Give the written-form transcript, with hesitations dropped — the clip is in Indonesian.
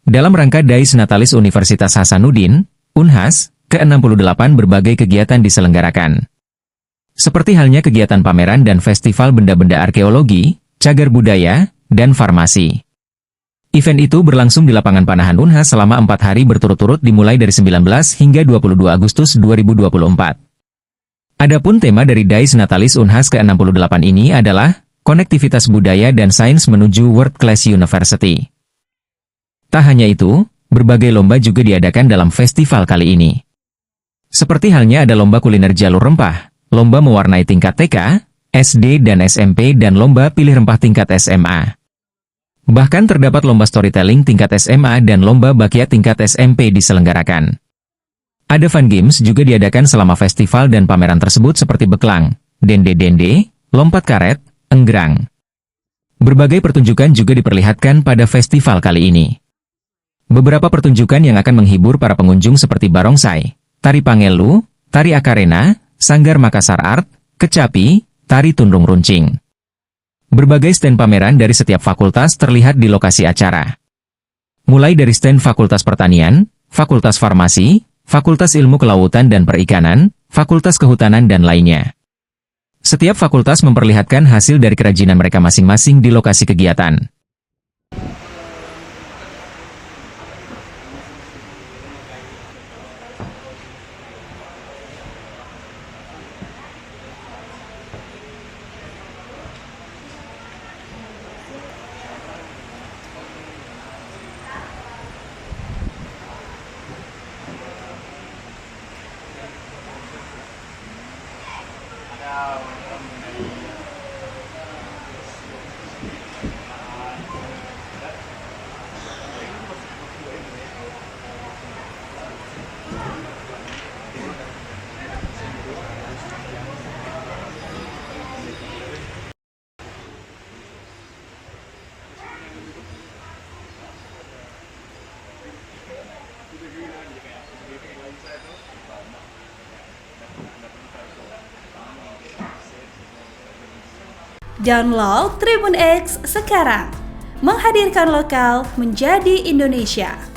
Dalam rangka Dais Natalis Universitas Hasanuddin, Unhas, ke-68 berbagai kegiatan diselenggarakan. Seperti halnya kegiatan pameran dan festival benda-benda arkeologi, cagar budaya, dan farmasi. Event itu berlangsung di lapangan Panahan Unhas selama 4 hari berturut-turut dimulai dari 19 hingga 22 Agustus 2024. Adapun tema dari Dais Natalis Unhas ke-68 ini adalah konektivitas budaya dan sains menuju World Class University. Tak hanya itu, berbagai lomba juga diadakan dalam festival kali ini. Seperti halnya ada lomba kuliner jalur rempah, lomba mewarnai tingkat TK, SD dan SMP dan lomba pilih rempah tingkat SMA. Bahkan terdapat lomba storytelling tingkat SMA dan lomba bakiat tingkat SMP diselenggarakan. Ada fun games juga diadakan selama festival dan pameran tersebut seperti beklang, dende-dende, lompat karet, enggrang. Berbagai pertunjukan juga diperlihatkan pada festival kali ini. Beberapa pertunjukan yang akan menghibur para pengunjung seperti barongsai, tari pangelu, tari akarena, sanggar Makassar Art, kecapi, tari tundung runcing. Berbagai stand pameran dari setiap fakultas terlihat di lokasi acara. Mulai dari stand Fakultas Pertanian, Fakultas Farmasi, Fakultas Ilmu Kelautan dan Perikanan, Fakultas Kehutanan dan lainnya. Setiap fakultas memperlihatkan hasil dari kerajinan mereka masing-masing di lokasi kegiatan. Download Tribun X sekarang, menghadirkan lokal menjadi Indonesia.